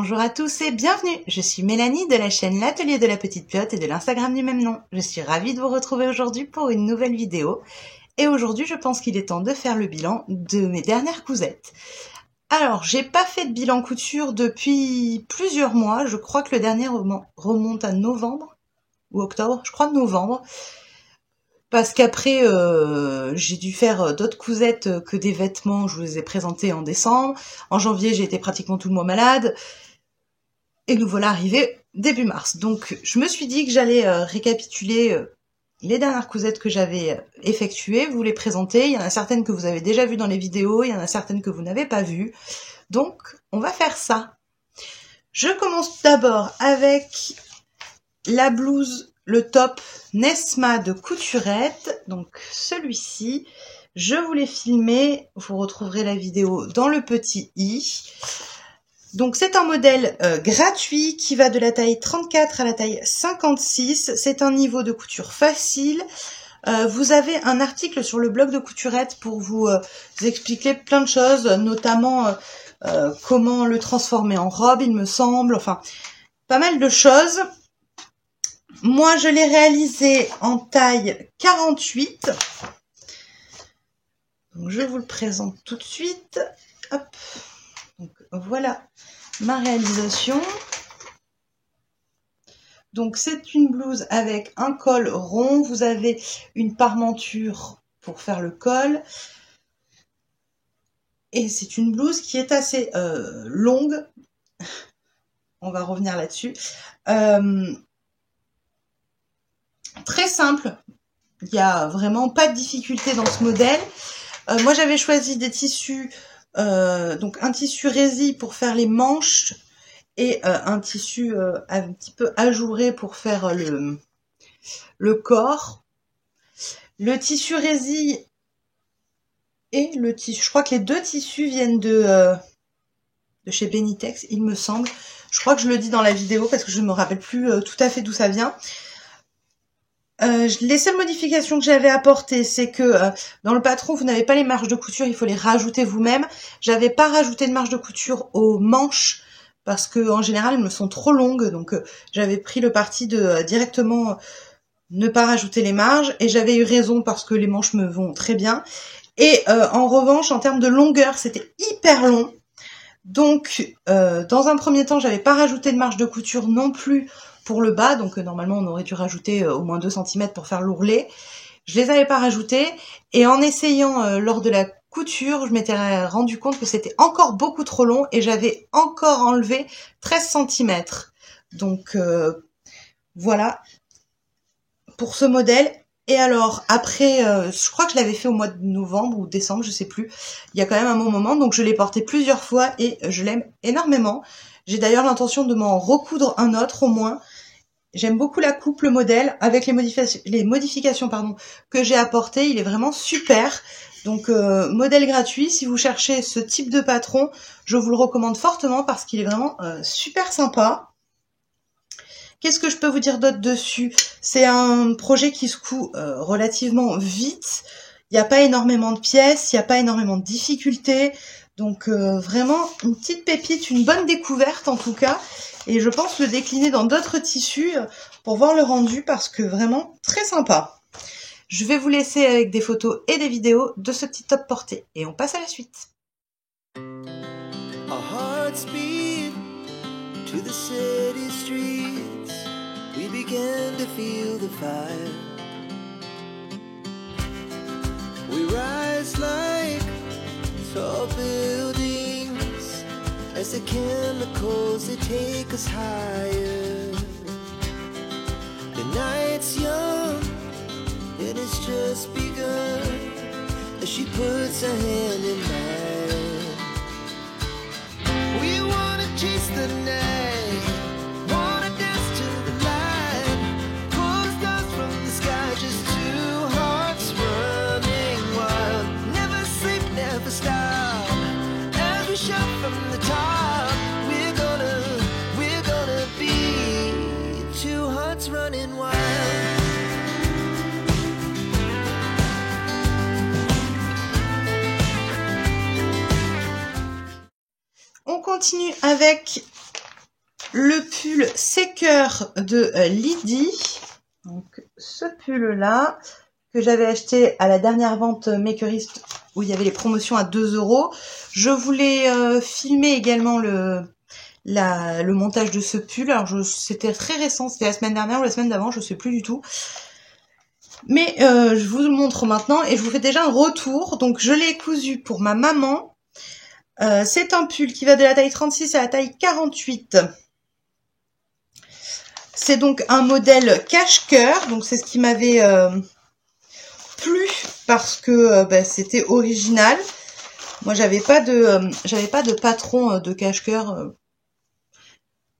Bonjour à tous et bienvenue, je suis Mélanie de la chaîne L'Atelier de la Petite Piote et de l'Instagram du même nom. Je suis ravie de vous retrouver aujourd'hui pour une nouvelle vidéo. Et aujourd'hui, je pense qu'il est temps de faire le bilan de mes dernières cousettes. Alors, j'ai pas fait de bilan couture depuis plusieurs mois. Je crois que le dernier remonte à novembre ou octobre, je crois novembre. Parce qu'après, j'ai dû faire d'autres cousettes que des vêtements. Je vous les ai présentés en décembre. En janvier, j'ai été pratiquement tout le mois malade. Et nous voilà arrivés début mars. Donc, je me suis dit que j'allais récapituler les dernières cousettes que j'avais effectuées, vous les présenter. Il y en a certaines que vous avez déjà vues dans les vidéos, il y en a certaines que vous n'avez pas vues. Donc, on va faire ça. Je commence d'abord avec la blouse, le top Nesma de Couturette. Donc, celui-ci, je vous l'ai filmé. Vous retrouverez la vidéo dans le petit i. Donc c'est un modèle gratuit qui va de la taille 34 à la taille 56. C'est un niveau de couture facile. Vous avez un article sur le blog de Couturette pour vous expliquer plein de choses, notamment comment le transformer en robe, il me semble. Enfin, pas mal de choses. Moi, je l'ai réalisé en taille 48. Donc, je vous le présente tout de suite. Hop. Donc, voilà ma réalisation. Donc, c'est une blouse avec un col rond. Vous avez une parmenture pour faire le col. Et c'est une blouse qui est assez longue. On va revenir là-dessus. Très simple. Il n'y a vraiment pas de difficulté dans ce modèle. Moi, j'avais choisi des tissus... donc un tissu résille pour faire les manches et un tissu un petit peu ajouré pour faire le corps. Le tissu résille et le tissu, je crois que les deux tissus viennent de chez Benitex, il me semble. Je crois que je le dis dans la vidéo parce que je ne me rappelle plus tout à fait d'où ça vient. Les seules modifications que j'avais apportées, c'est que dans le patron, vous n'avez pas les marges de couture, il faut les rajouter vous-même. J'avais pas rajouté de marge de couture aux manches parce que en général, elles me sont trop longues, donc j'avais pris le parti de directement ne pas rajouter les marges et j'avais eu raison parce que les manches me vont très bien. Et en revanche, en termes de longueur, c'était hyper long. Donc, dans un premier temps, j'avais pas rajouté de marge de couture non plus pour le bas, donc normalement on aurait dû rajouter au moins 2 cm pour faire l'ourlet. Je les avais pas rajoutés, et en essayant lors de la couture, je m'étais rendu compte que c'était encore beaucoup trop long, et j'avais encore enlevé 13 cm. Donc voilà pour ce modèle. Et alors après, je crois que je l'avais fait au mois de novembre ou décembre, je sais plus. Il y a quand même un bon moment, donc je l'ai porté plusieurs fois et je l'aime énormément. J'ai d'ailleurs l'intention de m'en recoudre un autre au moins. J'aime beaucoup la coupe, le modèle, avec les modifications que j'ai apportées. Il est vraiment super. Donc, modèle gratuit. Si vous cherchez ce type de patron, je vous le recommande fortement parce qu'il est vraiment super sympa. Qu'est-ce que je peux vous dire d'autre dessus? C'est un projet qui se coud relativement vite. Il n'y a pas énormément de pièces, il n'y a pas énormément de difficultés. Donc vraiment une petite pépite, une bonne découverte en tout cas. Et je pense le décliner dans d'autres tissus pour voir le rendu parce que vraiment très sympa. Je vais vous laisser avec des photos et des vidéos de ce petit top porté. Et on passe à la suite. Our hearts beat to the city streets. We began to feel the fire. We rise like tall buildings as the chemicals they take us higher. The night's young and it's just begun as she puts her hand in mine. We wanna chase the night, wanna dance to the light, pull stars from the sky, just two hearts running wild. Never sleep, never stop, as we shout from the top. We're gonna be two hearts running wild. On continue avec le pull Sécœur de Lydie. Donc ce pull-là, que j'avais acheté à la dernière vente Makerist où il y avait les promotions à 2 €. Je voulais filmer également le montage de ce pull. Alors c'était très récent, c'était la semaine dernière ou la semaine d'avant, je sais plus du tout. Mais je vous le montre maintenant et je vous fais déjà un retour. Donc je l'ai cousu pour ma maman. C'est un pull qui va de la taille 36 à la taille 48. C'est donc un modèle cache-cœur. Donc c'est ce qui m'avait plu parce que c'était original. Moi j'avais pas de patron de cache-cœur.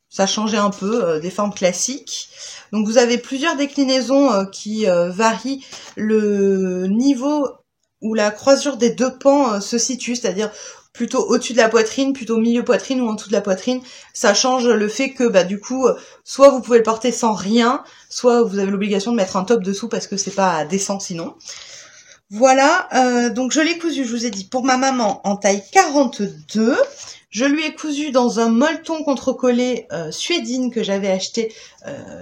Ça changeait un peu des formes classiques. Donc vous avez plusieurs déclinaisons qui varient le niveau où la croisure des deux pans se situe, c'est-à-dire plutôt au-dessus de la poitrine, plutôt milieu poitrine ou en dessous de la poitrine. Ça change le fait que du coup, soit vous pouvez le porter sans rien, soit vous avez l'obligation de mettre un top dessous parce que c'est pas décent sinon. Voilà, donc je l'ai cousu, je vous ai dit, pour ma maman en taille 42. Je lui ai cousu dans un molleton contre-collé suédine que j'avais acheté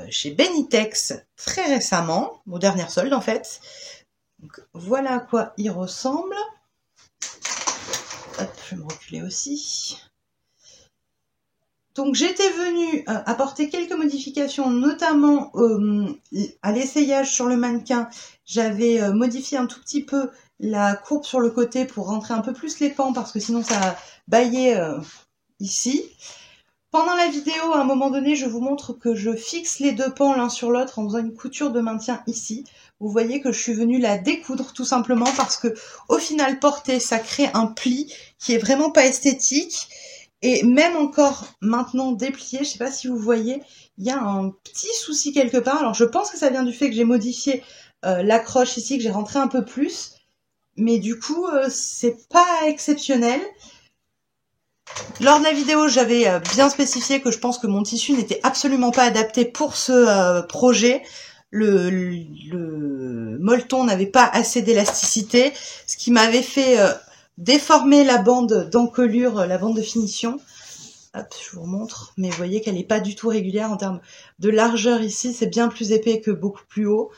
chez Benitex très récemment, aux dernières soldes en fait. Donc, voilà à quoi il ressemble. Hop, je vais me reculer aussi. Donc j'étais venue apporter quelques modifications, notamment à l'essayage sur le mannequin. J'avais modifié un tout petit peu la courbe sur le côté pour rentrer un peu plus les pans parce que sinon ça baillait ici. Pendant la vidéo, à un moment donné, je vous montre que je fixe les deux pans l'un sur l'autre en faisant une couture de maintien ici. Vous voyez que je suis venue la découdre tout simplement parce que au final porter, ça crée un pli qui est vraiment pas esthétique. Et même encore maintenant déplié, je sais pas si vous voyez, il y a un petit souci quelque part. Alors je pense que ça vient du fait que j'ai modifié l'accroche ici, que j'ai rentré un peu plus. Mais du coup, c'est pas exceptionnel. Lors de la vidéo, j'avais bien spécifié que je pense que mon tissu n'était absolument pas adapté pour ce projet. Le molleton n'avait pas assez d'élasticité, ce qui m'avait fait déformer la bande d'encolure, la bande de finition. Hop, je vous remontre, mais vous voyez qu'elle n'est pas du tout régulière en termes de largeur ici, c'est bien plus épais que beaucoup plus haut.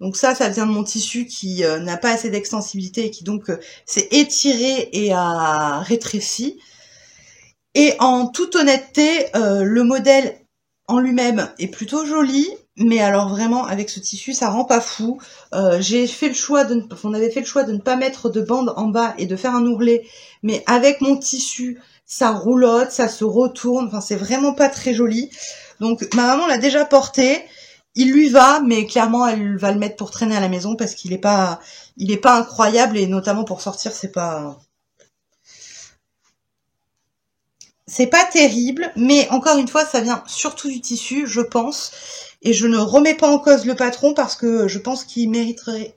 Donc ça vient de mon tissu qui n'a pas assez d'extensibilité et qui donc s'est étiré et a rétréci. Et en toute honnêteté, le modèle en lui-même est plutôt joli, mais alors vraiment avec ce tissu, ça rend pas fou. On avait fait le choix de ne pas mettre de bande en bas et de faire un ourlet, mais avec mon tissu, ça roulotte, ça se retourne, enfin c'est vraiment pas très joli. Donc ma maman l'a déjà porté, il lui va, mais clairement elle va le mettre pour traîner à la maison parce qu'il est pas incroyable et notamment pour sortir, c'est pas terrible, mais encore une fois, ça vient surtout du tissu, je pense. Et je ne remets pas en cause le patron parce que je pense qu'il mériterait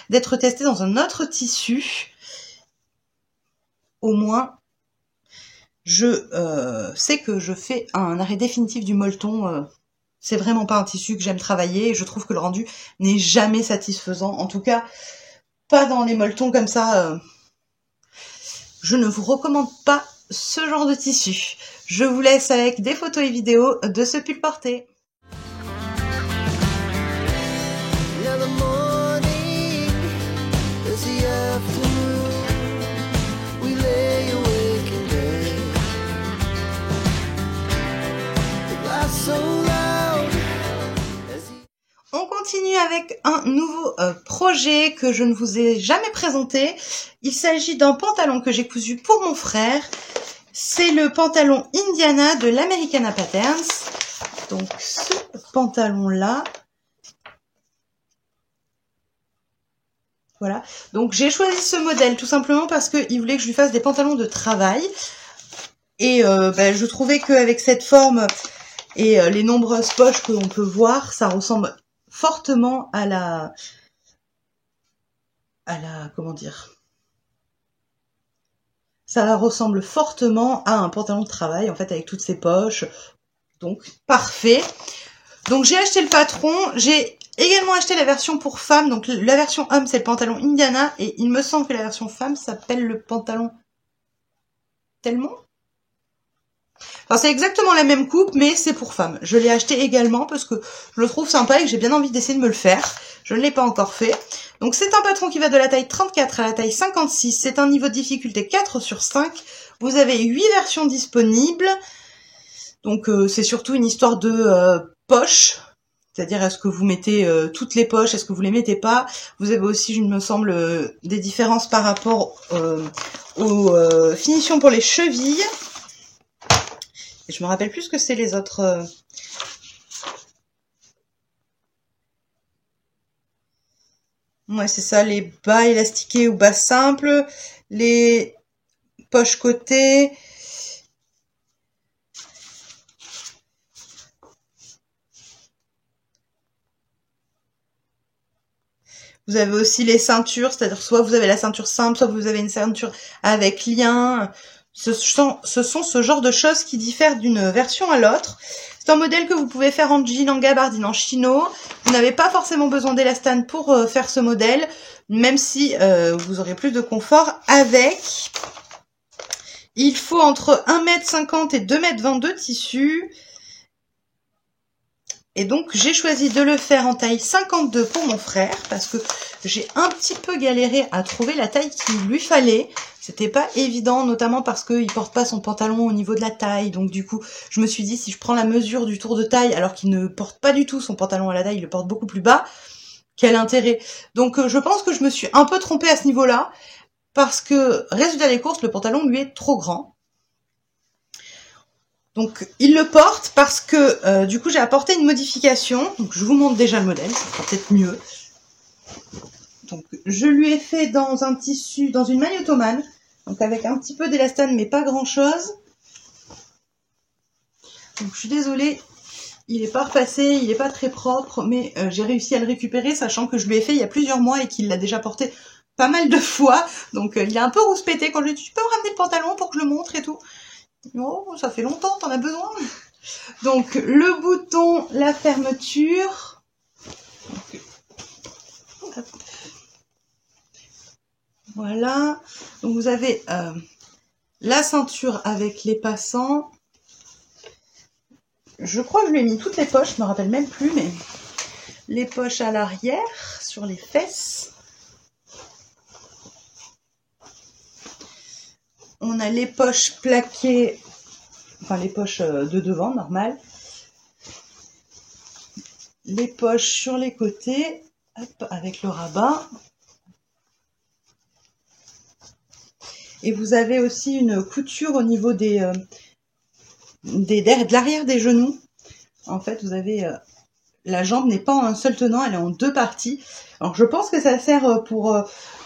d'être testé dans un autre tissu. Au moins, je sais que je fais un arrêt définitif du molleton. C'est vraiment pas un tissu que j'aime travailler et je trouve que le rendu n'est jamais satisfaisant. En tout cas, pas dans les molletons comme ça. Je ne vous recommande pas ce genre de tissu. Je vous laisse avec des photos et vidéos de ce pull porté. On continue avec un nouveau projet que je ne vous ai jamais présenté. Il s'agit d'un pantalon que j'ai cousu pour mon frère. C'est le pantalon Indiana de l'Americana Patterns. Donc ce pantalon-là. Voilà. Donc j'ai choisi ce modèle tout simplement parce qu'il voulait que je lui fasse des pantalons de travail. Et je trouvais qu'avec cette forme et les nombreuses poches que l'on peut voir, ça ressemble fortement à la comment dire, ça ressemble fortement à un pantalon de travail en fait avec toutes ces poches, donc parfait. Donc j'ai acheté le patron, j'ai également acheté la version pour femme. Donc la version homme c'est le pantalon Indiana et il me semble que la version femme s'appelle le pantalon Tellement. Enfin, c'est exactement la même coupe, mais c'est pour femmes. Je l'ai acheté également parce que je le trouve sympa et que j'ai bien envie d'essayer de me le faire. Je ne l'ai pas encore fait. Donc c'est un patron qui va de la taille 34 à la taille 56. C'est un niveau de difficulté 4 sur 5. Vous avez 8 versions disponibles. Donc c'est surtout une histoire de poche. C'est-à-dire, est-ce que vous mettez toutes les poches, est-ce que vous les mettez pas? Vous avez aussi, il me semble, des différences par rapport aux finitions pour les chevilles. Et je me rappelle plus ce que c'est les autres. Ouais, c'est ça, les bas élastiqués ou bas simples, les poches côté. Vous avez aussi les ceintures, c'est-à-dire soit vous avez la ceinture simple, soit vous avez une ceinture avec lien. Ce sont ce genre de choses qui diffèrent d'une version à l'autre. C'est un modèle que vous pouvez faire en jean, en gabardine, en chino. Vous n'avez pas forcément besoin d'élastane pour faire ce modèle, même si vous aurez plus de confort avec. Il faut entre 1,50 m et 2,20 m de tissu. Et donc, j'ai choisi de le faire en taille 52 pour mon frère, parce que j'ai un petit peu galéré à trouver la taille qu'il lui fallait. C'était pas évident, notamment parce qu'il porte pas son pantalon au niveau de la taille. Donc du coup, je me suis dit, si je prends la mesure du tour de taille, alors qu'il ne porte pas du tout son pantalon à la taille, il le porte beaucoup plus bas, quel intérêt? Donc je pense que je me suis un peu trompée à ce niveau-là, parce que, résultat des courses, le pantalon lui est trop grand. Donc il le porte parce que du coup j'ai apporté une modification. Donc je vous montre déjà le modèle, ça sera peut-être mieux. Donc je lui ai fait dans un tissu, dans une maille ottomane, donc avec un petit peu d'élastane mais pas grand chose. Donc je suis désolée, il est pas repassé, il est pas très propre, mais j'ai réussi à le récupérer, sachant que je lui ai fait il y a plusieurs mois et qu'il l'a déjà porté pas mal de fois. Donc il est un peu rouspété quand je lui ai dit tu peux me ramener le pantalon pour que je le montre et tout. Oh, ça fait longtemps, t'en as besoin. Donc le bouton, la fermeture. Donc, voilà. Donc vous avez la ceinture avec les passants. Je crois que je lui ai mis toutes les poches, je me rappelle même plus, mais les poches à l'arrière, sur les fesses. On a les poches plaquées, enfin les poches de devant, normales. Les poches sur les côtés, hop, avec le rabat. Et vous avez aussi une couture au niveau de l'arrière des genoux. En fait, vous avez la jambe n'est pas en un seul tenant, elle est en deux parties. Alors je pense que ça sert pour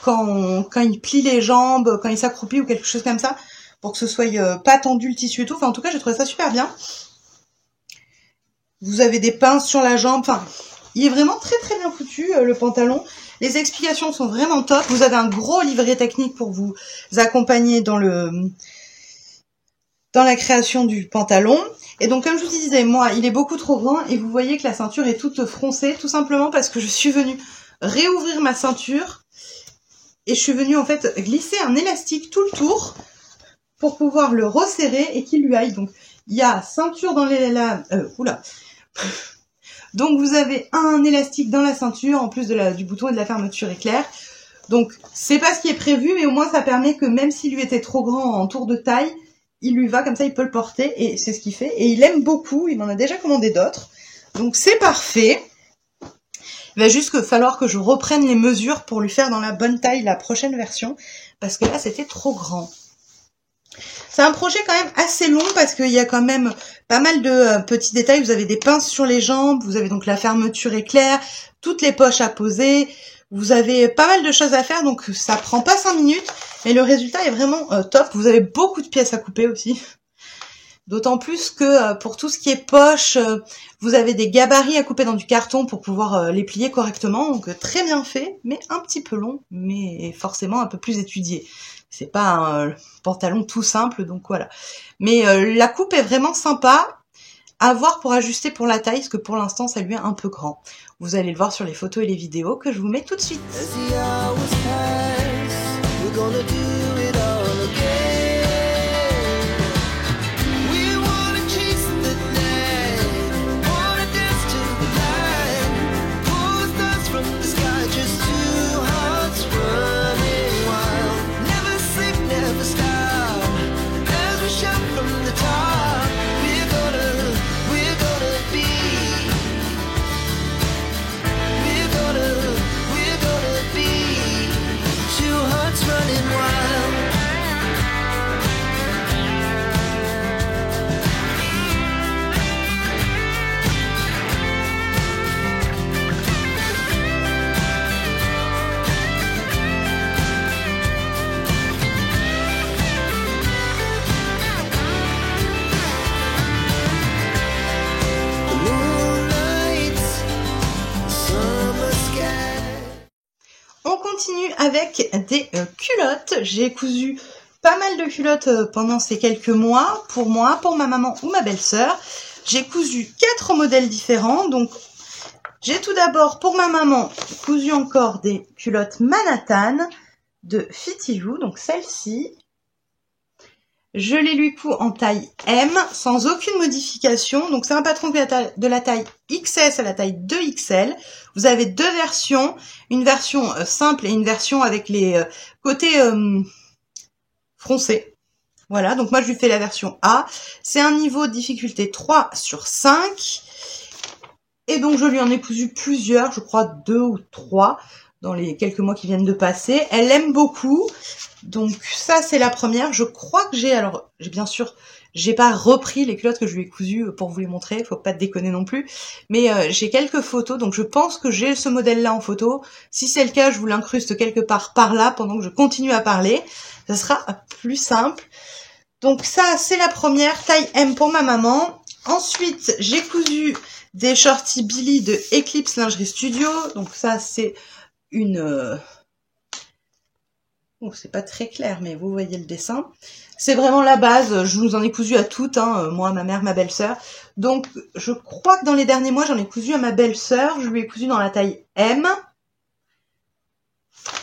quand il plie les jambes, quand il s'accroupit ou quelque chose comme ça, pour que ce soit pas tendu le tissu et tout. Enfin en tout cas, j'ai trouvé ça super bien. Vous avez des pinces sur la jambe. Enfin, il est vraiment très très bien foutu le pantalon. Les explications sont vraiment top. Vous avez un gros livret technique pour vous accompagner dans la création du pantalon. Et donc comme je vous disais, moi il est beaucoup trop grand et vous voyez que la ceinture est toute froncée, tout simplement parce que je suis venue réouvrir ma ceinture et je suis venue en fait glisser un élastique tout le tour pour pouvoir le resserrer et qu'il lui aille. Donc il y a ceinture dans oula. Donc vous avez un élastique dans la ceinture en plus du bouton et de la fermeture éclair. Donc c'est pas ce qui est prévu, mais au moins ça permet que même s'il lui était trop grand en tour de taille, il lui va, comme ça il peut le porter et c'est ce qu'il fait. Et il aime beaucoup, il m'en a déjà commandé d'autres. Donc c'est parfait. Il va juste falloir que je reprenne les mesures pour lui faire dans la bonne taille la prochaine version. Parce que là c'était trop grand. C'est un projet quand même assez long parce qu'il y a quand même pas mal de petits détails. Vous avez des pinces sur les jambes, vous avez donc la fermeture éclair, toutes les poches à poser. Vous avez pas mal de choses à faire, donc ça prend pas 5 minutes, mais le résultat est vraiment top. Vous avez beaucoup de pièces à couper aussi. D'autant plus que pour tout ce qui est poche, vous avez des gabarits à couper dans du carton pour pouvoir les plier correctement. Donc très bien fait, mais un petit peu long, mais forcément un peu plus étudié. C'est pas un pantalon tout simple, donc voilà. Mais la coupe est vraiment sympa. À voir pour ajuster pour la taille, parce que pour l'instant ça lui est un peu grand. Vous allez le voir sur les photos et les vidéos que je vous mets tout de suite. We're gonna do it all again. We avec des culottes. J'ai cousu pas mal de culottes pendant ces quelques mois, pour moi, pour ma maman ou ma belle-sœur. J'ai cousu 4 modèles différents. Donc, j'ai tout d'abord, pour ma maman, cousu encore des culottes Manhattan de Fit You, donc celle-ci. Je les lui couds en taille M, sans aucune modification. Donc, c'est un patron de la taille XS à la taille 2XL. Vous avez 2 versions, une version simple et une version avec les côtés froncés. Voilà, donc moi, je lui fais la version A. C'est un niveau de difficulté 3/5. Et donc, je lui en ai cousu plusieurs, je crois 2 ou 3 dans les quelques mois qui viennent de passer. Elle aime beaucoup. Donc, ça, c'est la première. Je crois que bien sûr, j'ai pas repris les culottes que je lui ai cousues pour vous les montrer. Faut pas déconner non plus. Mais j'ai quelques photos. Donc, je pense que j'ai ce modèle-là en photo. Si c'est le cas, je vous l'incruste quelque part par là pendant que je continue à parler. Ça sera plus simple. Donc, ça, c'est la première. Taille M pour ma maman. Ensuite, j'ai cousu des shorties Billy de Eclipse Lingerie Studio. Donc ça, c'est une... Bon, c'est pas très clair, mais vous voyez le dessin. C'est vraiment la base. Je vous en ai cousu à toutes, hein, moi, ma mère, ma belle-sœur. Donc, je crois que dans les derniers mois, j'en ai cousu à ma belle-sœur. Je lui ai cousu dans la taille M.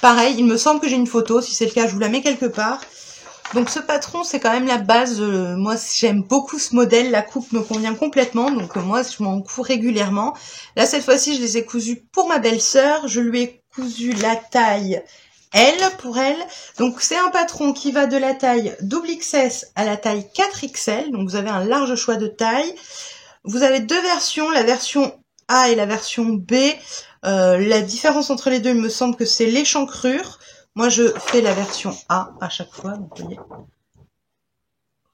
Pareil, il me semble que j'ai une photo. Si c'est le cas, je vous la mets quelque part. Donc ce patron, c'est quand même la base. Moi, j'aime beaucoup ce modèle. La coupe me convient complètement. Donc moi, je m'en couds régulièrement. Là, cette fois-ci, je les ai cousus pour ma belle-sœur. Je lui ai cousu la taille L pour elle. Donc c'est un patron qui va de la taille XXS à la taille 4XL. Donc vous avez un large choix de taille. Vous avez 2 versions, la version A et la version B. La différence entre les deux, il me semble que c'est l'échancrure. Moi, je fais la version A à chaque fois, donc vous voyez.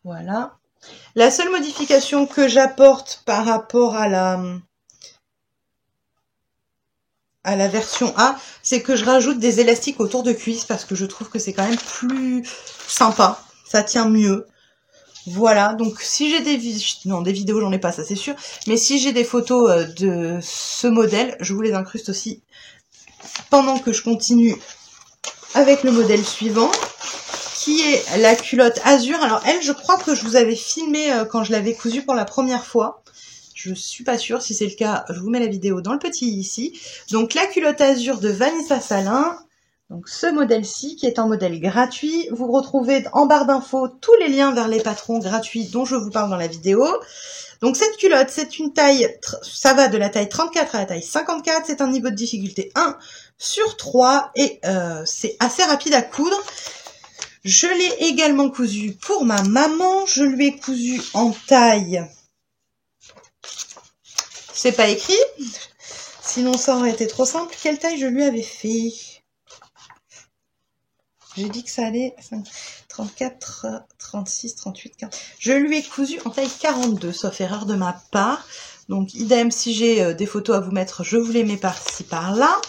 Voilà. La seule modification que j'apporte par rapport à la version A, c'est que je rajoute des élastiques autour de cuisse parce que je trouve que c'est quand même plus sympa. Ça tient mieux. Voilà, donc si j'ai des vidéos, j'en ai pas, ça c'est sûr. Mais si j'ai des photos de ce modèle, je vous les incruste aussi pendant que je continue avec le modèle suivant, qui est la culotte Azur. Alors elle, je crois que je vous avais filmé quand je l'avais cousue pour la première fois. Je suis pas sûre, si c'est le cas, je vous mets la vidéo dans le petit ici. Donc la culotte Azur de Vanessa Salin. Donc ce modèle-ci, qui est un modèle gratuit. Vous retrouvez en barre d'infos tous les liens vers les patrons gratuits dont je vous parle dans la vidéo. Donc cette culotte, c'est une taille, ça va de la taille 34 à la taille 54. C'est un niveau de difficulté 1/3 et c'est assez rapide à coudre. Je l'ai également cousu pour ma maman. Je lui ai cousu en taille... C'est pas écrit, sinon ça aurait été trop simple. Quelle taille je lui avais fait? J'ai dit que ça allait 34, 36, 38, 40. Je lui ai cousu en taille 42, sauf erreur de ma part. Donc idem, si j'ai des photos à vous mettre, je vous les mets par-ci, par-là.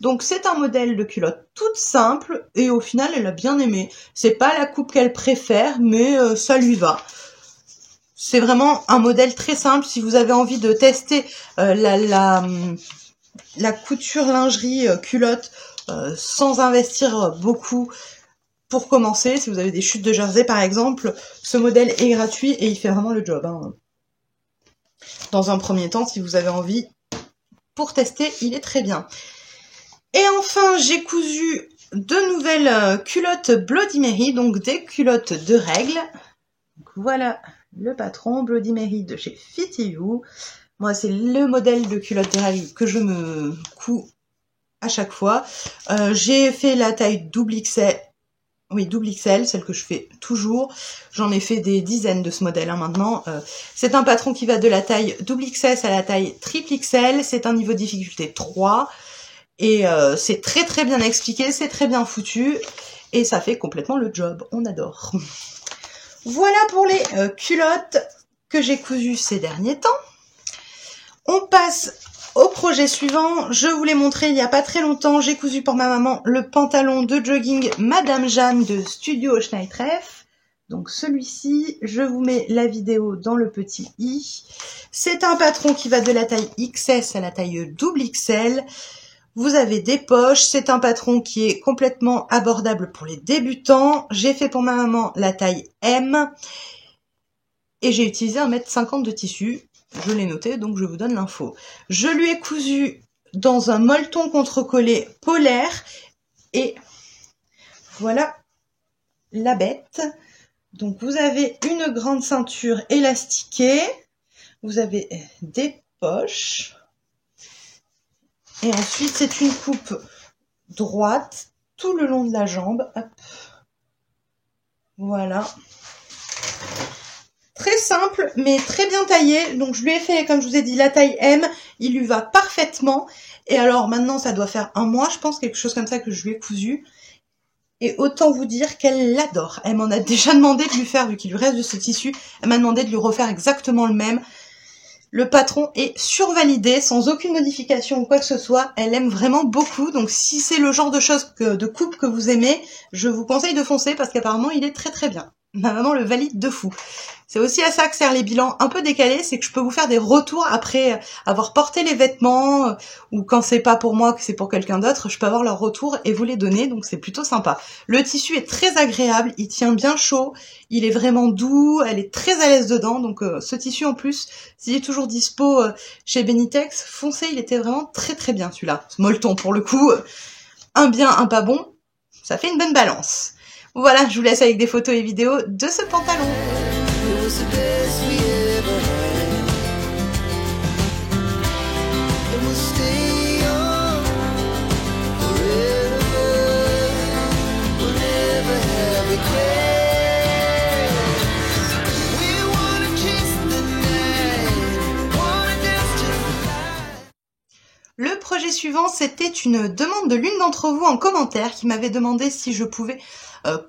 Donc c'est un modèle de culotte toute simple et au final elle a bien aimé. C'est pas la coupe qu'elle préfère, mais ça lui va. C'est vraiment un modèle très simple. Si vous avez envie de tester la couture lingerie culotte sans investir beaucoup pour commencer, si vous avez des chutes de jersey par exemple, ce modèle est gratuit et il fait vraiment le job. Hein. Dans un premier temps, si vous avez envie, pour tester, il est très bien. Et enfin, j'ai cousu 2 nouvelles culottes Bloody Mary, donc des culottes de règles. Donc, voilà le patron Bloody Mary de chez Fit You. Moi, c'est le modèle de culotte de règles que je me couds à chaque fois. J'ai fait la taille XXL. Oui, XXL, celle que je fais toujours. J'en ai fait des dizaines de ce modèle maintenant. C'est un patron qui va de la taille XXS à la taille XXL. C'est un niveau de difficulté 3. Et c'est très très bien expliqué, c'est très bien foutu. Et ça fait complètement le job. On adore. Voilà pour les culottes que j'ai cousues ces derniers temps. On passe au projet suivant. Je vous l'ai montré il n'y a pas très longtemps. J'ai cousu pour ma maman le pantalon de jogging Madame Jeanne de Studio Schneitref. Donc celui-ci, je vous mets la vidéo dans le petit i. C'est un patron qui va de la taille XS à la taille XXL. Vous avez des poches, c'est un patron qui est complètement abordable pour les débutants. J'ai fait pour ma maman la taille M et j'ai utilisé 1,50 m de tissu. Je l'ai noté, donc je vous donne l'info. Je lui ai cousu dans un molleton contre-collé polaire et voilà la bête. Donc vous avez une grande ceinture élastiquée, vous avez des poches et ensuite c'est une coupe droite tout le long de la jambe. Hop. Voilà. Très simple, mais très bien taillé. Donc je lui ai fait, comme je vous ai dit, la taille M. Il lui va parfaitement. Et alors maintenant, ça doit faire un mois, je pense, quelque chose comme ça que je lui ai cousu. Et autant vous dire qu'elle l'adore. Elle m'en a déjà demandé de lui faire, vu qu'il lui reste de ce tissu, elle m'a demandé de lui refaire exactement le même. Le patron est survalidé, sans aucune modification ou quoi que ce soit. Elle aime vraiment beaucoup. Donc si c'est le genre de choses, de coupe que vous aimez, je vous conseille de foncer parce qu'apparemment, il est très très bien. Ma maman le valide de fou. C'est aussi à ça que servent les bilans un peu décalés, c'est que je peux vous faire des retours après avoir porté les vêtements, ou quand c'est pas pour moi, que c'est pour quelqu'un d'autre, je peux avoir leur retour et vous les donner, donc c'est plutôt sympa. Le tissu est très agréable, il tient bien chaud, il est vraiment doux, elle est très à l'aise dedans, donc ce tissu en plus, s'il est toujours dispo chez Benitex, foncez, il était vraiment très très bien celui-là. Ce molleton pour le coup, un bien, un pas bon, ça fait une bonne balance. Voilà, je vous laisse avec des photos et vidéos de ce pantalon. It was the best we ever had. And we'll stay young forever. We'll never have regrets. We wanna chase the night, wanna dance to the light. Le projet suivant, c'était une demande de l'une d'entre vous en commentaire qui m'avait demandé si je pouvais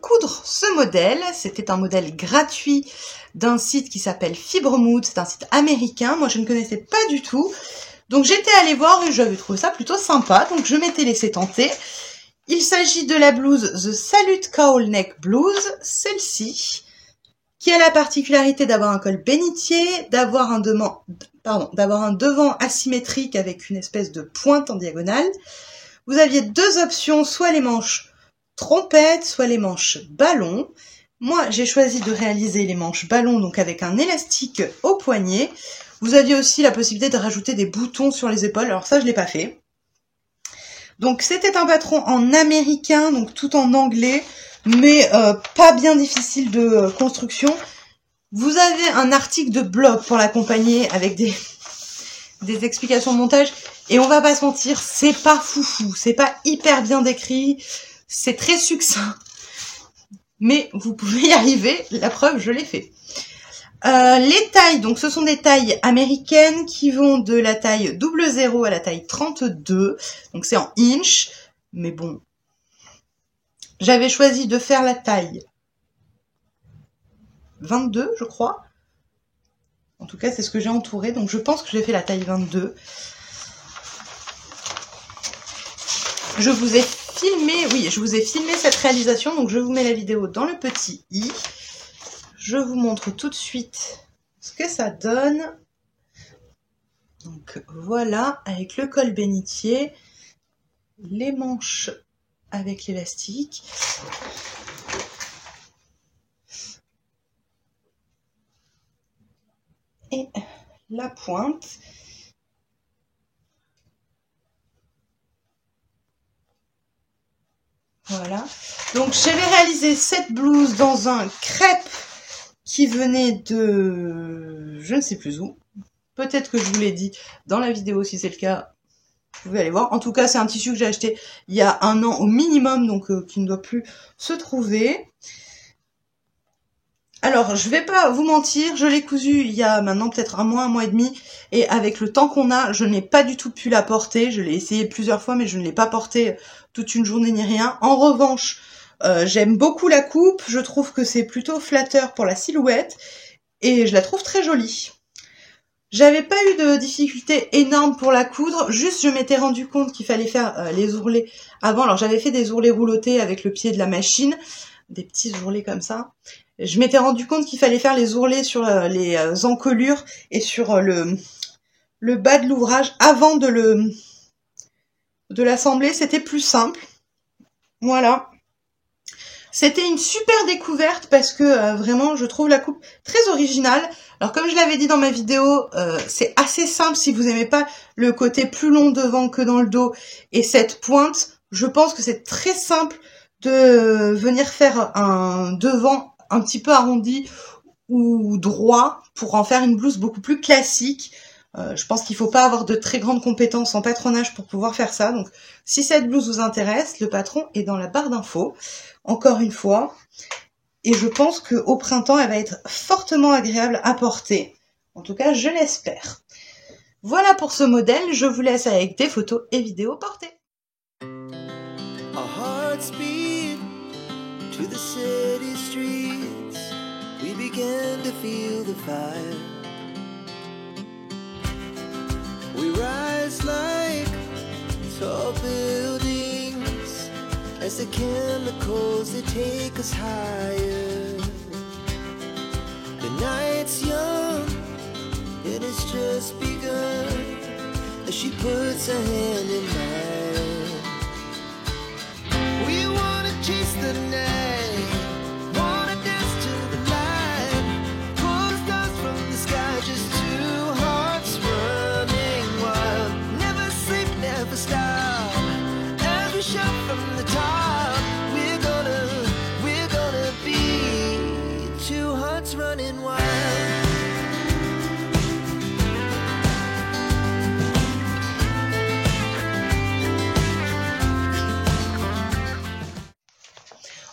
coudre ce modèle. C'était un modèle gratuit d'un site qui s'appelle Fibremood, c'est un site américain, moi je ne connaissais pas du tout, donc j'étais allée voir et j'avais trouvé ça plutôt sympa, donc je m'étais laissé tenter. Il s'agit de la blouse The Salute Cowl Neck Blouse, celle-ci, qui a la particularité d'avoir un col bénitier, d'avoir un devant asymétrique avec une espèce de pointe en diagonale. Vous aviez deux options, soit les manches trompette, soit les manches ballon. Moi, j'ai choisi de réaliser les manches ballon, donc avec un élastique au poignet. Vous aviez aussi la possibilité de rajouter des boutons sur les épaules, alors ça, je l'ai pas fait. Donc, c'était un patron en américain, donc tout en anglais, mais pas bien difficile de construction. Vous avez un article de blog pour l'accompagner avec des explications de montage, et on va pas se mentir, c'est pas foufou, c'est pas hyper bien décrit. C'est très succinct, mais vous pouvez y arriver, la preuve, je l'ai fait. Les tailles, donc ce sont des tailles américaines qui vont de la taille 00 à la taille 32, donc c'est en inch, mais bon, j'avais choisi de faire la taille 22, je crois. En tout cas, c'est ce que j'ai entouré, donc je pense que j'ai fait la taille 22. Je vous ai filmé cette réalisation, donc je vous mets la vidéo dans le petit i. Je vous montre tout de suite ce que ça donne. Donc voilà, avec le col bénitier, les manches avec l'élastique. Et la pointe. Voilà. Donc j'avais réalisé cette blouse dans un crêpe qui venait de... je ne sais plus où. Peut-être que je vous l'ai dit dans la vidéo, si c'est le cas, vous pouvez aller voir. En tout cas, c'est un tissu que j'ai acheté il y a un an au minimum, donc qui ne doit plus se trouver. Alors, je vais pas vous mentir, je l'ai cousu il y a maintenant peut-être un mois et demi, et avec le temps qu'on a, je n'ai pas du tout pu la porter. Je l'ai essayé plusieurs fois, mais je ne l'ai pas portée toute une journée ni rien. En revanche, j'aime beaucoup la coupe, je trouve que c'est plutôt flatteur pour la silhouette, et je la trouve très jolie. J'avais pas eu de difficulté énorme pour la coudre, juste je m'étais rendu compte qu'il fallait faire les ourlets avant. Alors j'avais fait des ourlets roulotés avec le pied de la machine, des petits ourlets comme ça. Je m'étais rendu compte qu'il fallait faire les ourlets sur les encolures et sur le bas de l'ouvrage avant de de l'assembler, c'était plus simple. Voilà. C'était une super découverte parce que vraiment, je trouve la coupe très originale. Alors comme je l'avais dit dans ma vidéo, c'est assez simple si vous aimez pas le côté plus long devant que dans le dos et cette pointe. Je pense que c'est très simple de venir faire un devant un petit peu arrondi ou droit pour en faire une blouse beaucoup plus classique. Je pense qu'il faut pas avoir de très grandes compétences en patronage pour pouvoir faire ça. Donc, si cette blouse vous intéresse, le patron est dans la barre d'infos. Encore une fois. Et je pense qu'au printemps, elle va être fortement agréable à porter. En tout cas, je l'espère. Voilà pour ce modèle. Je vous laisse avec des photos et vidéos portées. Our hearts beat to the city streets. We began to feel the fire. We rise like tall buildings as the chemicals they take us higher. The night's young and it's just begun as she puts her hand in mine. We wanna chase the night, wanna dance to the light, pull stars from the sky, just two hearts running wild. Never sleep, never stop, as we shout from the top. We're gonna be two hearts running wild.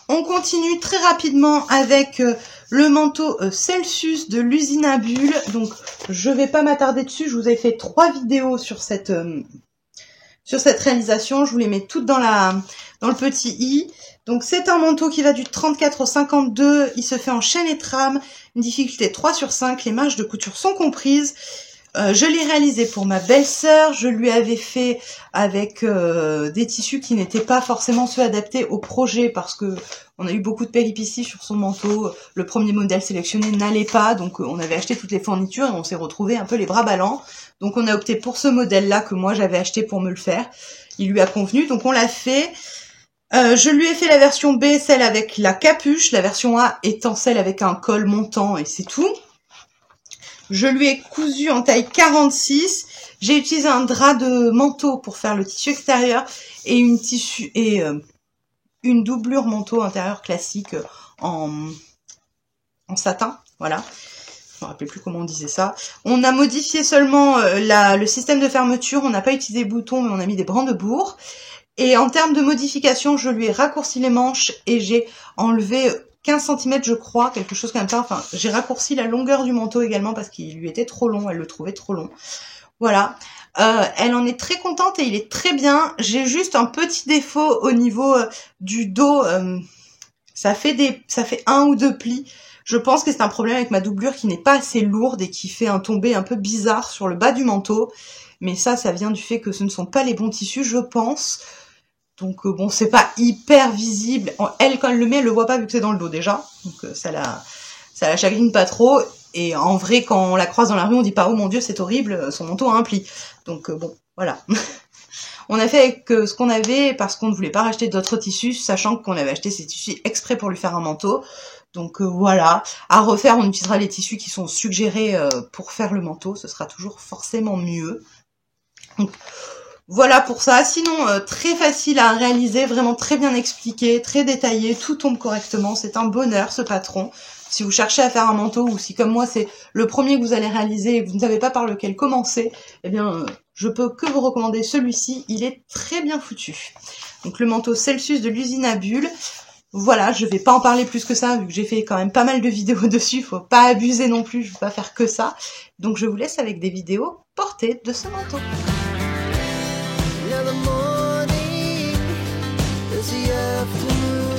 On continue très rapidement avec le manteau Celsius de l'usine à bulles. Donc, je vais pas m'attarder dessus. Je vous ai fait 3 vidéos sur cette réalisation. Je vous les mets toutes dans le petit i. Donc, c'est un manteau qui va du 34 au 52. Il se fait en chaîne et trame. Une difficulté 3 sur 5. Les marges de couture sont comprises. Je l'ai réalisé pour ma belle-sœur, je lui avais fait avec des tissus qui n'étaient pas forcément ceux adaptés au projet parce que on a eu beaucoup de péripéties sur son manteau. Le premier modèle sélectionné n'allait pas, donc on avait acheté toutes les fournitures et on s'est retrouvé un peu les bras ballants. Donc on a opté pour ce modèle-là que moi j'avais acheté pour me le faire. Il lui a convenu, donc on l'a fait. Je lui ai fait la version B, celle avec la capuche, la version A étant celle avec un col montant et c'est tout. Je lui ai cousu en taille 46. J'ai utilisé un drap de manteau pour faire le tissu extérieur et une doublure manteau intérieur classique en satin. Voilà. Je me rappelle plus comment on disait ça. On a modifié seulement le système de fermeture. On n'a pas utilisé boutons, mais on a mis des brandebourgs. Et en termes de modification, je lui ai raccourci les manches et j'ai enlevé 15 cm je crois, quelque chose comme ça. Enfin, j'ai raccourci la longueur du manteau également parce qu'il lui était trop long, elle le trouvait trop long. Voilà. Elle en est très contente et il est très bien. J'ai juste un petit défaut au niveau du dos. Ça fait 1 ou 2 plis. Je pense que c'est un problème avec ma doublure qui n'est pas assez lourde et qui fait un tombé un peu bizarre sur le bas du manteau. Mais ça vient du fait que ce ne sont pas les bons tissus, je pense. Donc bon, c'est pas hyper visible. Elle, quand elle le met, elle le voit pas vu que c'est dans le dos déjà. Donc ça la chagrine pas trop. Et en vrai, quand on la croise dans la rue, on dit pas « Oh mon Dieu, c'est horrible, son manteau a un pli ». Donc bon, voilà. On a fait avec ce qu'on avait parce qu'on ne voulait pas racheter d'autres tissus, sachant qu'on avait acheté ces tissus exprès pour lui faire un manteau. Donc voilà. À refaire, on utilisera les tissus qui sont suggérés pour faire le manteau. Ce sera toujours forcément mieux. Donc, voilà pour ça. Sinon, très facile à réaliser, vraiment très bien expliqué, très détaillé, tout tombe correctement. C'est un bonheur ce patron. Si vous cherchez à faire un manteau ou si comme moi c'est le premier que vous allez réaliser et que vous ne savez pas par lequel commencer, eh bien je peux que vous recommander celui-ci. Il est très bien foutu. Donc le manteau Celsius de l'usine à bulles. Voilà, je vais pas en parler plus que ça vu que j'ai fait quand même pas mal de vidéos dessus. Faut pas abuser non plus, je vais pas faire que ça. Donc je vous laisse avec des vidéos portées de ce manteau. Now the morning is the afternoon.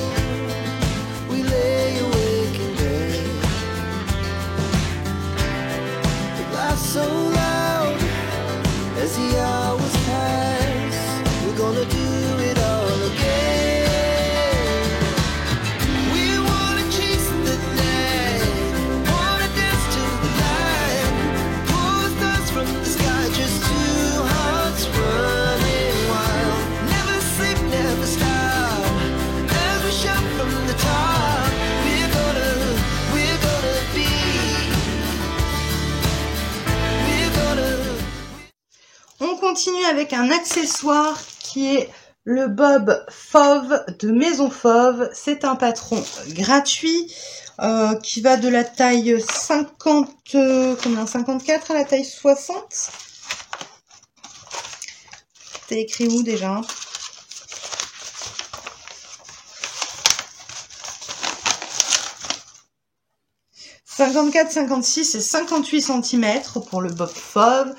We lay awake in bed. The laughs so loud as the hours pass. We're gonna do it all again. We wanna chase the night, wanna dance to the light, pull stars from the sky, just two hearts continue avec un accessoire qui est le bob fauve de Maison Fauve. C'est un patron gratuit qui va de la taille 54 à la taille 60. C'est écrit où déjà ? 54, 56 et 58 cm pour le bob fauve.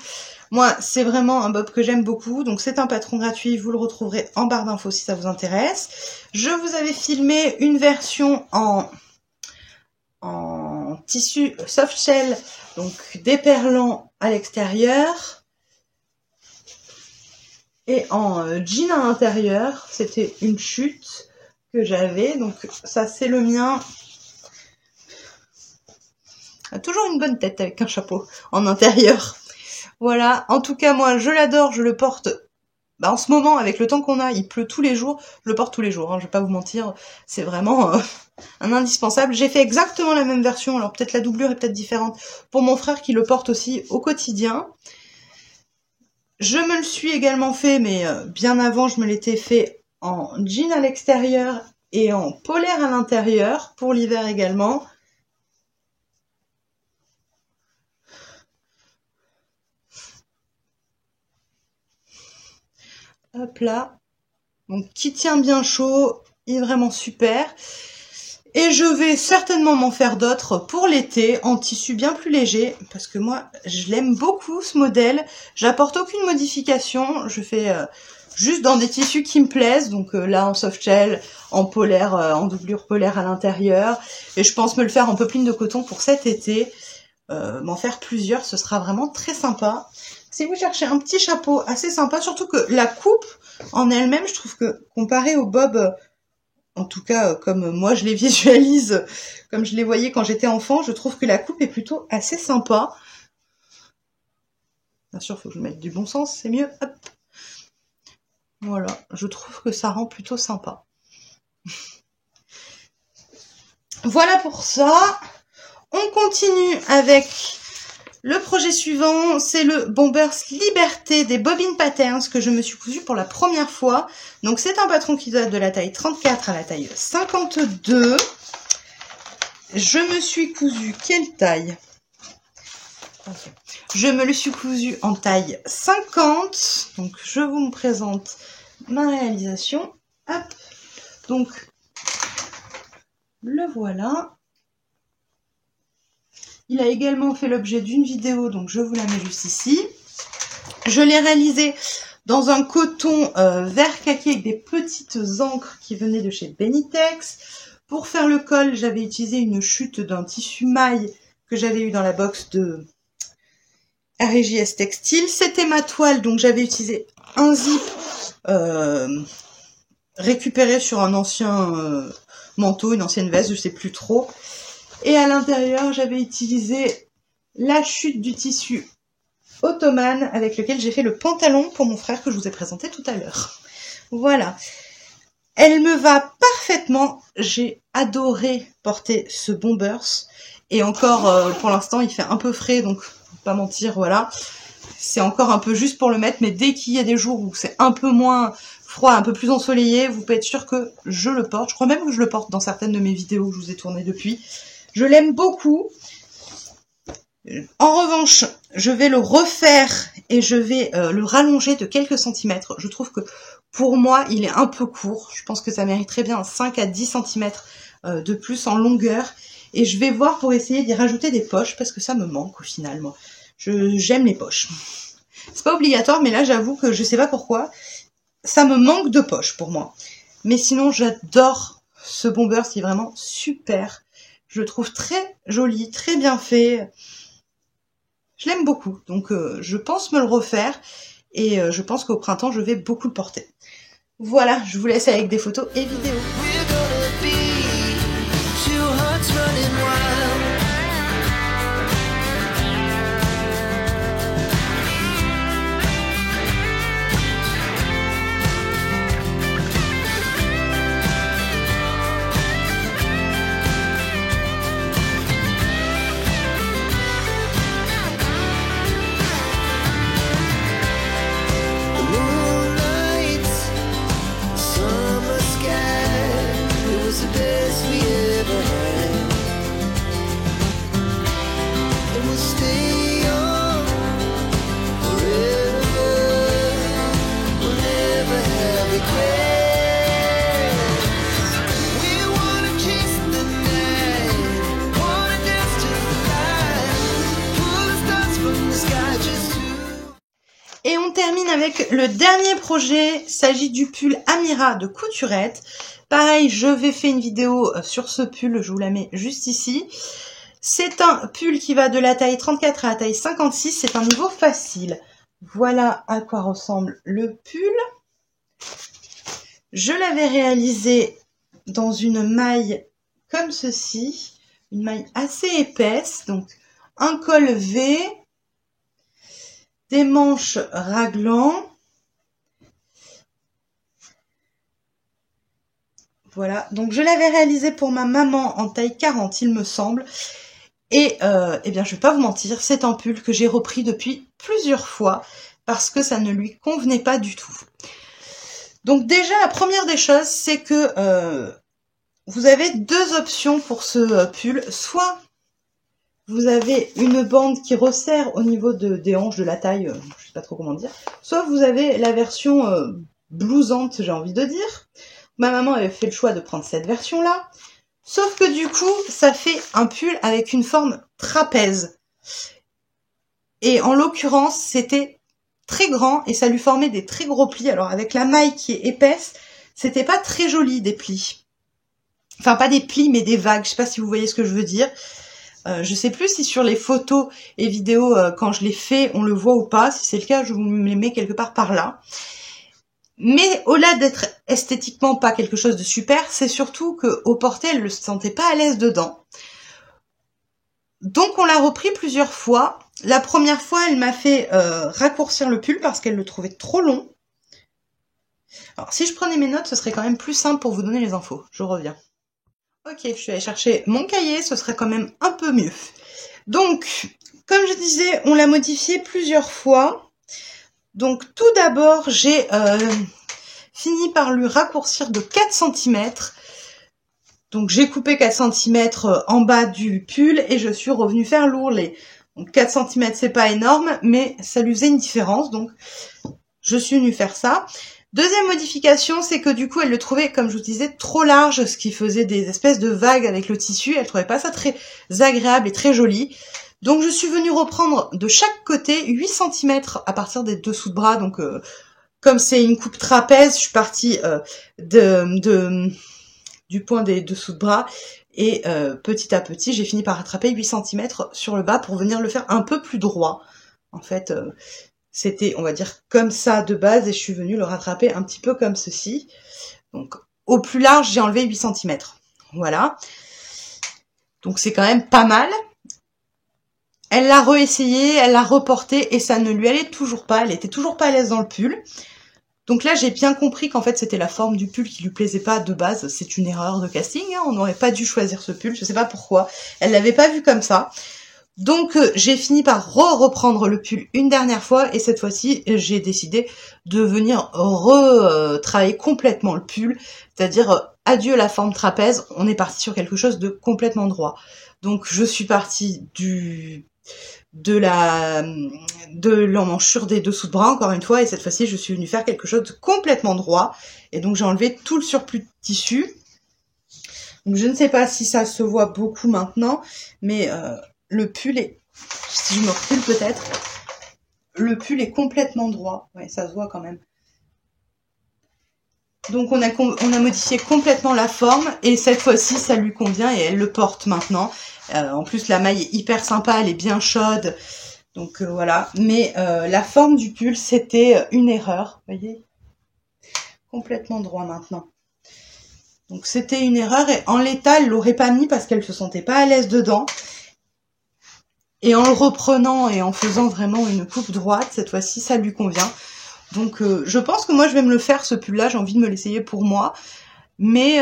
Moi, c'est vraiment un bob que j'aime beaucoup. Donc, c'est un patron gratuit. Vous le retrouverez en barre d'infos si ça vous intéresse. Je vous avais filmé une version en tissu soft shell, donc déperlant à l'extérieur. Et en jean à l'intérieur. C'était une chute que j'avais. Donc, ça, c'est le mien. A toujours une bonne tête avec un chapeau en intérieur. Voilà, en tout cas moi je l'adore, je le porte en ce moment avec le temps qu'on a, il pleut tous les jours, je le porte tous les jours, hein, je vais pas vous mentir, c'est vraiment un indispensable. J'ai fait exactement la même version, alors peut-être la doublure est peut-être différente pour mon frère qui le porte aussi au quotidien. Je me le suis également fait, mais bien avant je me l'étais fait en jean à l'extérieur et en polaire à l'intérieur, pour l'hiver également. Hop là, donc qui tient bien chaud, il est vraiment super. Et je vais certainement m'en faire d'autres pour l'été, en tissu bien plus léger, parce que moi, je l'aime beaucoup ce modèle. J'apporte aucune modification, je fais juste dans des tissus qui me plaisent, donc là en soft shell, en polaire, en doublure polaire à l'intérieur. Et je pense me le faire en popeline de coton pour cet été. M'en faire plusieurs, ce sera vraiment très sympa. Si vous cherchez un petit chapeau assez sympa, surtout que la coupe en elle-même, je trouve que comparé au bob, en tout cas comme moi je les visualise, comme je les voyais quand j'étais enfant, je trouve que la coupe est plutôt assez sympa. Bien sûr, il faut que je mette du bon sens, c'est mieux. Hop. Voilà, je trouve que ça rend plutôt sympa. Voilà pour ça. On continue avec le projet suivant, c'est le Bombers Liberté des Bobbin Patterns que je me suis cousu pour la première fois. Donc c'est un patron qui date de la taille 34 à la taille 52. Je me suis cousu quelle taille ? Okay. Je me le suis cousu en taille 50. Donc je vous présente ma réalisation. Hop. Donc le voilà. Il a également fait l'objet d'une vidéo, donc je vous la mets juste ici. Je l'ai réalisé dans un coton vert kaki avec des petites encres qui venaient de chez Benitex. Pour faire le col, j'avais utilisé une chute d'un tissu maille que j'avais eu dans la box de RJS Textile. C'était ma toile, donc j'avais utilisé un zip récupéré sur un ancien manteau, une ancienne veste, je sais plus trop. Et à l'intérieur, j'avais utilisé la chute du tissu ottomane avec lequel j'ai fait le pantalon pour mon frère que je vous ai présenté tout à l'heure. Voilà. Elle me va parfaitement. J'ai adoré porter ce Bombers. Et encore, pour l'instant, il fait un peu frais, donc pas mentir, voilà. C'est encore un peu juste pour le mettre, mais dès qu'il y a des jours où c'est un peu moins froid, un peu plus ensoleillé, vous pouvez être sûr que je le porte. Je crois même que je le porte dans certaines de mes vidéos que je vous ai tournées depuis. Je l'aime beaucoup. En revanche, je vais le refaire et je vais le rallonger de quelques centimètres. Je trouve que pour moi, il est un peu court. Je pense que ça mériterait bien 5 à 10 cm de plus en longueur. Et je vais voir pour essayer d'y rajouter des poches parce que ça me manque au final, moi. J'aime les poches. C'est pas obligatoire, mais là, j'avoue que je sais pas pourquoi. Ça me manque de poches pour moi. Mais sinon, j'adore ce Bombers, il est vraiment super. Je le trouve très joli, très bien fait. Je l'aime beaucoup, donc je pense me le refaire. Et je pense qu'au printemps, je vais beaucoup le porter. Voilà, je vous laisse avec des photos et vidéos. avec le dernier projet. Il s'agit du pull Amira de Couturette. Pareil, je vais faire une vidéo sur ce pull, je vous la mets juste ici. C'est un pull qui va de la taille 34 à la taille 56, c'est un niveau facile. Voilà à quoi ressemble le pull. Je l'avais réalisé dans une maille comme ceci, une maille assez épaisse, donc un col V, des manches raglan. Voilà, donc je l'avais réalisé pour ma maman en taille 40, il me semble. Et eh bien, je vais pas vous mentir, c'est un pull que j'ai repris depuis plusieurs fois parce que ça ne lui convenait pas du tout. Donc déjà, la première des choses, c'est que vous avez deux options pour ce pull. Soit vous avez une bande qui resserre au niveau des hanches, de la taille, je sais pas trop comment dire. Soit vous avez la version blousante, j'ai envie de dire. Ma maman avait fait le choix de prendre cette version-là. Sauf que du coup, ça fait un pull avec une forme trapèze. Et en l'occurrence, c'était très grand et ça lui formait des très gros plis. Alors avec la maille qui est épaisse, c'était pas très joli des plis. Enfin, pas des plis, mais des vagues. Je sais pas si vous voyez ce que je veux dire. Je sais plus si sur les photos et vidéos, quand je les fais, on le voit ou pas. Si c'est le cas, je vous les mets quelque part par là. Mais au-delà d'être esthétiquement pas quelque chose de super, c'est surtout qu'au porté, elle ne se sentait pas à l'aise dedans. Donc on l'a repris plusieurs fois. La première fois, elle m'a fait raccourcir le pull parce qu'elle le trouvait trop long. Alors si je prenais mes notes, ce serait quand même plus simple pour vous donner les infos. Je reviens. Ok, je suis allée chercher mon cahier, ce serait quand même un peu mieux. Donc, comme je disais, on l'a modifié plusieurs fois. Donc tout d'abord, j'ai fini par lui raccourcir de 4 cm. Donc j'ai coupé 4 cm en bas du pull et je suis revenue faire l'ourlet. Donc 4 cm c'est pas énorme, mais ça lui faisait une différence. Donc je suis venue faire ça. Deuxième modification, c'est que du coup elle le trouvait, comme je vous disais, trop large, ce qui faisait des espèces de vagues avec le tissu. Elle trouvait pas ça très agréable et très joli. Donc je suis venue reprendre de chaque côté 8 cm à partir des dessous de bras. Donc comme c'est une coupe trapèze, je suis partie du point des dessous de bras et petit à petit j'ai fini par rattraper 8 cm sur le bas pour venir le faire un peu plus droit. En fait c'était, on va dire, comme ça de base et je suis venue le rattraper un petit peu comme ceci. Donc au plus large j'ai enlevé 8 cm. Voilà. Donc c'est quand même pas mal. Elle l'a réessayé, elle l'a reporté et ça ne lui allait toujours pas. Elle était toujours pas à l'aise dans le pull. Donc là, j'ai bien compris qu'en fait, c'était la forme du pull qui lui plaisait pas de base. C'est une erreur de casting, hein. On n'aurait pas dû choisir ce pull. Je sais pas pourquoi. Elle l'avait pas vu comme ça. Donc, j'ai fini par reprendre le pull une dernière fois. Et cette fois-ci, j'ai décidé de venir retravailler complètement le pull. C'est-à-dire, adieu la forme trapèze. On est parti sur quelque chose de complètement droit. Donc, je suis partie de l'emmanchure des dessous de bras encore une fois et cette fois-ci je suis venue faire quelque chose de complètement droit et donc j'ai enlevé tout le surplus de tissu. Donc je ne sais pas si ça se voit beaucoup maintenant mais le pull est, si je me recule peut-être, le pull est complètement droit. Ouais, ça se voit quand même. Donc on a modifié complètement la forme et cette fois-ci ça lui convient et elle le porte maintenant. En plus la maille est hyper sympa, elle est bien chaude. Donc voilà. Mais la forme du pull c'était une erreur. Vous voyez ? Complètement droit maintenant. Donc c'était une erreur et en l'état elle l'aurait pas mis parce qu'elle se sentait pas à l'aise dedans. Et en le reprenant et en faisant vraiment une coupe droite, cette fois-ci ça lui convient. Donc je pense que moi je vais me le faire ce pull là, j'ai envie de me l'essayer pour moi. Mais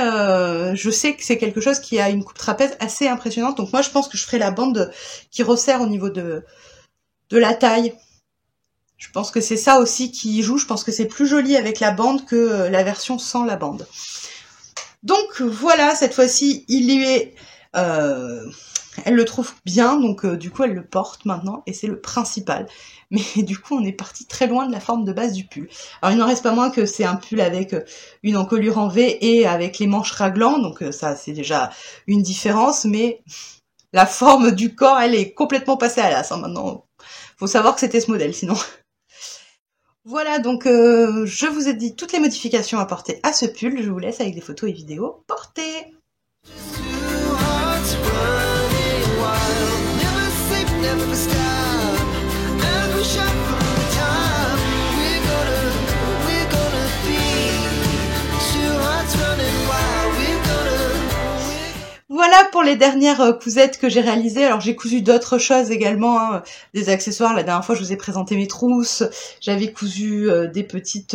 je sais que c'est quelque chose qui a une coupe trapèze assez impressionnante. Donc moi je pense que je ferai la bande qui resserre au niveau de la taille. Je pense que c'est ça aussi qui joue. Je pense que c'est plus joli avec la bande que la version sans la bande. Donc voilà, cette fois-ci il lui est... elle le trouve bien, donc du coup elle le porte maintenant et c'est le principal. Mais du coup on est parti très loin de la forme de base du pull. Alors il n'en reste pas moins que c'est un pull avec une encolure en V et avec les manches raglan, donc ça c'est déjà une différence, mais la forme du corps elle est complètement passée à l'as. Hein, maintenant, faut savoir que c'était ce modèle sinon. Voilà, donc je vous ai dit toutes les modifications apportées à ce pull. Je vous laisse avec des photos et vidéos portées. Two hearts running wild, never sleep, never stop. As we shout from the top, we're gonna be two hearts running wild. Voilà pour les dernières cousettes que j'ai réalisées. Alors j'ai cousu d'autres choses également, hein, des accessoires. La dernière fois je vous ai présenté mes trousses. J'avais cousu des petits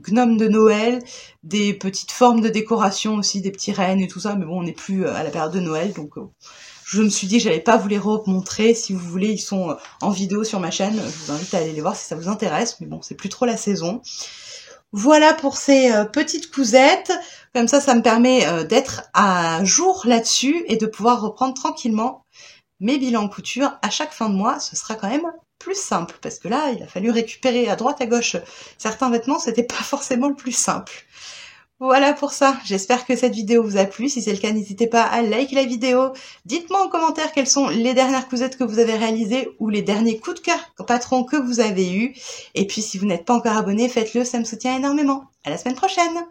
gnomes de Noël, des petites formes de décoration aussi, des petits rennes et tout ça. Mais bon, on n'est plus à la période de Noël, donc je me suis dit que j'allais pas vous les remontrer. Si vous voulez, ils sont en vidéo sur ma chaîne. Je vous invite à aller les voir si ça vous intéresse. Mais bon, c'est plus trop la saison. Voilà pour ces petites cousettes. Comme ça me permet d'être à jour là-dessus et de pouvoir reprendre tranquillement mes bilans couture à chaque fin de mois. Ce sera quand même plus simple parce que là, il a fallu récupérer à droite à gauche certains vêtements. C'était pas forcément le plus simple. Voilà pour ça, j'espère que cette vidéo vous a plu. Si c'est le cas, n'hésitez pas à liker la vidéo. Dites-moi en commentaire quelles sont les dernières cousettes que vous avez réalisées ou les derniers coups de cœur patron que vous avez eus. Et puis si vous n'êtes pas encore abonné, faites-le, ça me soutient énormément. À la semaine prochaine!